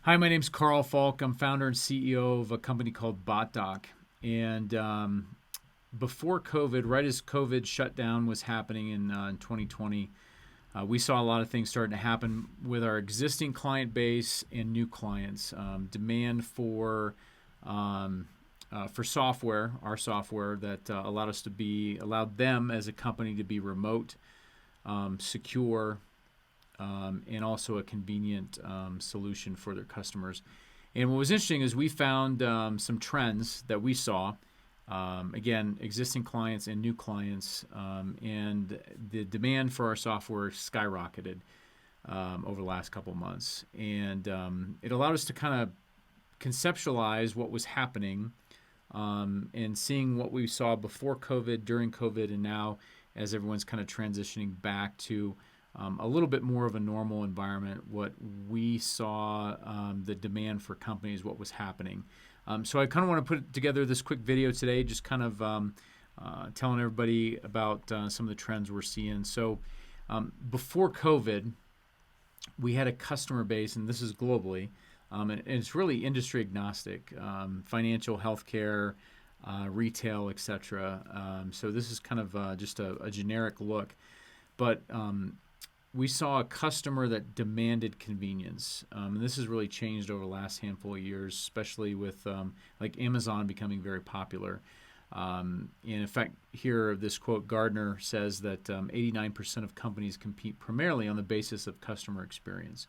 Hi, my name's Karl Falk. I'm founder and CEO of a company called BotDoc. And before COVID, right as COVID shutdown was happening in 2020, we saw a lot of things starting to happen with our existing client base and new clients. Demand for software, our software that allowed them as a company to be remote, secure, and also a convenient solution for their customers. And what was interesting is we found some trends that we saw. Again, existing clients and new clients, and the demand for our software skyrocketed over the last couple of months. And it allowed us to kind of conceptualize what was happening and seeing what we saw before COVID, during COVID, and now as everyone's kind of transitioning back to a little bit more of a normal environment, what we saw, the demand for companies, what was happening. So I kind of want to put together this quick video today, just kind of telling everybody about some of the trends we're seeing. So before COVID, we had a customer base, and this is globally, and it's really industry agnostic, financial, healthcare, retail, etc. So this is kind of just a generic look. But we saw a customer that demanded convenience. And this has really changed over the last handful of years, especially with like Amazon becoming very popular. And in fact, here, this quote, Gardner says that 89% of companies compete primarily on the basis of customer experience.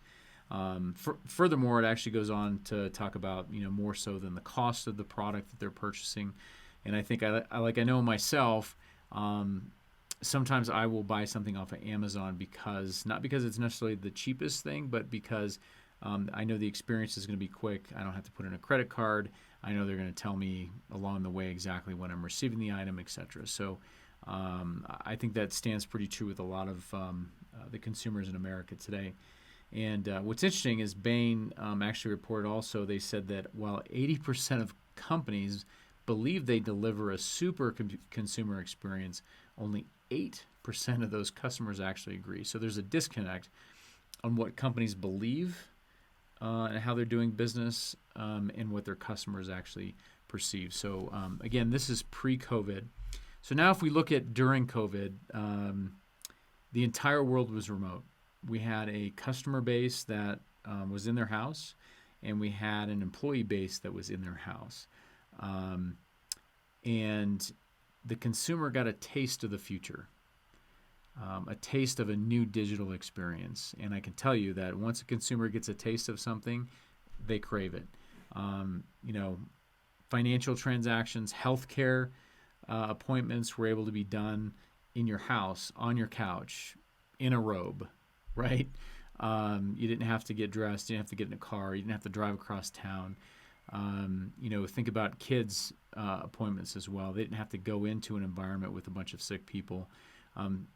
Furthermore, it actually goes on to talk about, more so than the cost of the product that they're purchasing. And I think I know myself, sometimes I will buy something off of Amazon not because it's necessarily the cheapest thing, but because I know the experience is going to be quick. I don't have to put in a credit card. I know they're going to tell me along the way exactly when I'm receiving the item, etc. So I think that stands pretty true with a lot of the consumers in America today. And what's interesting is Bain actually reported also, they said that while 80% of companies believe they deliver a super consumer experience, only 8% of those customers actually agree. So there's a disconnect on what companies believe and how they're doing business and what their customers actually perceive. So again, this is pre-COVID. So now if we look at during COVID, the entire world was remote. We had a customer base that was in their house, and we had an employee base that was in their house. And the consumer got a taste of the future, a taste of a new digital experience. And I can tell you that once a consumer gets a taste of something, they crave it. Financial transactions, healthcare appointments were able to be done in your house, on your couch, in a robe, right? You didn't have to get dressed, you didn't have to get in a car, you didn't have to drive across town. Think about kids' appointments as well. They didn't have to go into an environment with a bunch of sick people.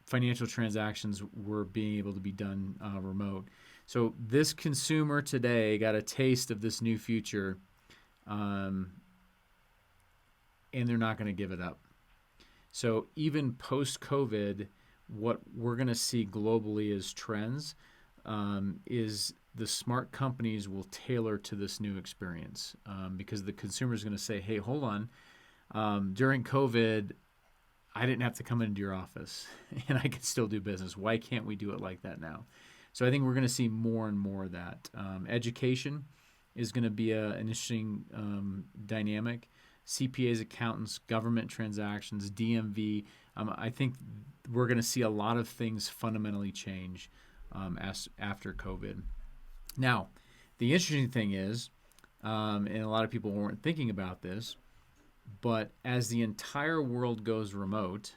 Financial transactions were being able to be done remote. So this consumer today got a taste of this new future, and they're not going to give it up. So even post-COVID, what we're going to see globally as trends is the smart companies will tailor to this new experience because the consumer is going to say, hey, hold on. During COVID, I didn't have to come into your office and I could still do business. Why can't we do it like that now? So I think we're going to see more and more of that. Education is going to be an interesting dynamic. CPAs, accountants, government transactions, DMV. I think we're going to see a lot of things fundamentally change after COVID. Now, the interesting thing is, and a lot of people weren't thinking about this, but as the entire world goes remote,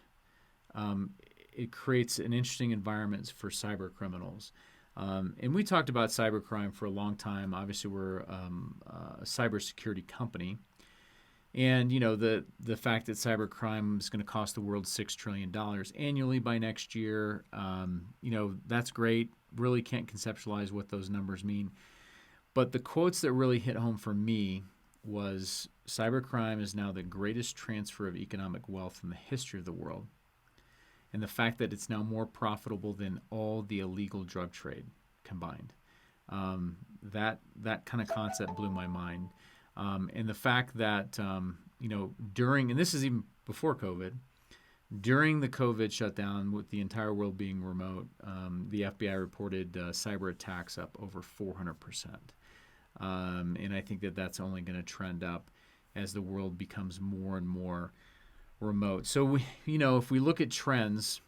it creates an interesting environment for cyber criminals. And we talked about cybercrime for a long time. Obviously, we're a cybersecurity company. And, the fact that cybercrime is going to cost the world $6 trillion annually by next year, that's great. Really can't conceptualize what those numbers mean. But the quotes that really hit home for me was cybercrime is now the greatest transfer of economic wealth in the history of the world. And the fact that it's now more profitable than all the illegal drug trade combined. That kind of concept blew my mind. And the fact that, during, and this is even before COVID, during the COVID shutdown, with the entire world being remote, the FBI reported cyber attacks up over 400%. And I think that that's only going to trend up as the world becomes more and more remote. So, if we look at trends,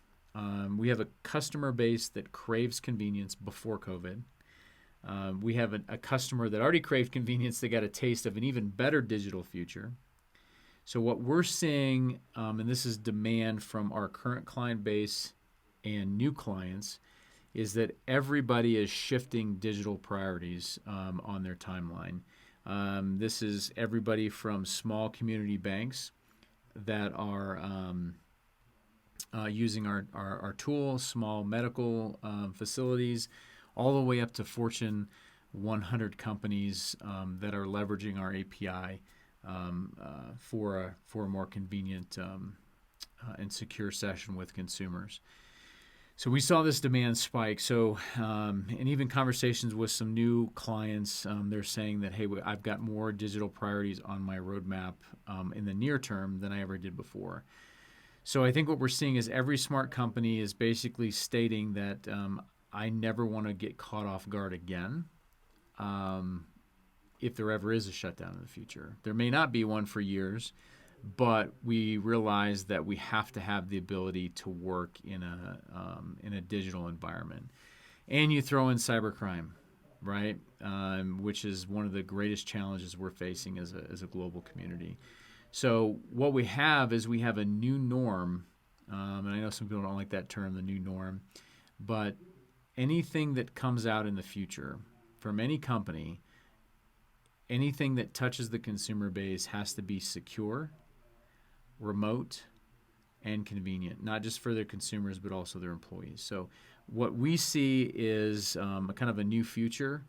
we have a customer base that craves convenience before COVID. We have a customer that already craved convenience. They got a taste of an even better digital future. So what we're seeing, and this is demand from our current client base and new clients, is that everybody is shifting digital priorities on their timeline. This is everybody from small community banks that are using our tool, small medical facilities, all the way up to Fortune 100 companies that are leveraging our API for a more convenient and secure session with consumers. So we saw this demand spike. So, and even conversations with some new clients, they're saying that, hey, I've got more digital priorities on my roadmap in the near term than I ever did before. So I think what we're seeing is every smart company is basically stating that I never want to get caught off guard again if there ever is a shutdown in the future. There may not be one for years, but we realize that we have to have the ability to work in a digital environment. And you throw in cybercrime, right? Which is one of the greatest challenges we're facing as a global community. So what we have is we have a new norm, and I know some people don't like that term, the new norm, but anything that comes out in the future from any company, anything that touches the consumer base has to be secure, remote, and convenient, not just for their consumers, but also their employees. So what we see is a kind of a new future.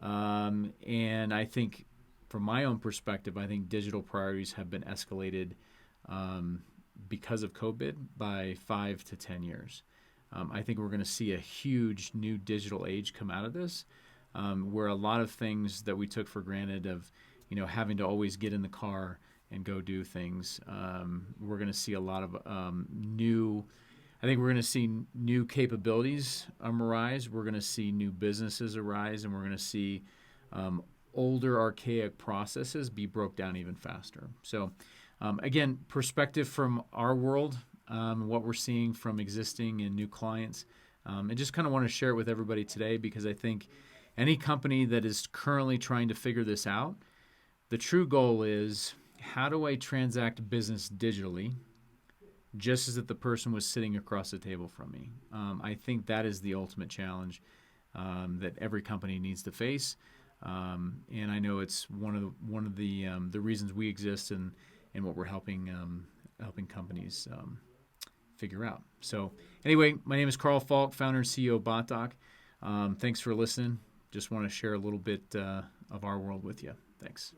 And I think from my own perspective, I think digital priorities have been escalated because of COVID by 5 to 10 years. I think we're going to see a huge new digital age come out of this, where a lot of things that we took for granted of, having to always get in the car and go do things, we're going to see a lot of I think we're going to see new capabilities arise. We're going to see new businesses arise, and we're going to see older, archaic processes be broke down even faster. So, again, perspective from our world, what we're seeing from existing and new clients. I just kind of want to share it with everybody today because I think any company that is currently trying to figure this out, the true goal is, how do I transact business digitally just as if the person was sitting across the table from me? I think that is the ultimate challenge that every company needs to face. And I know it's one of the reasons we exist and what we're helping companies figure out. So anyway, my name is Karl Falk, founder and CEO of BotDoc. Thanks for listening. Just want to share a little bit of our world with you. Thanks.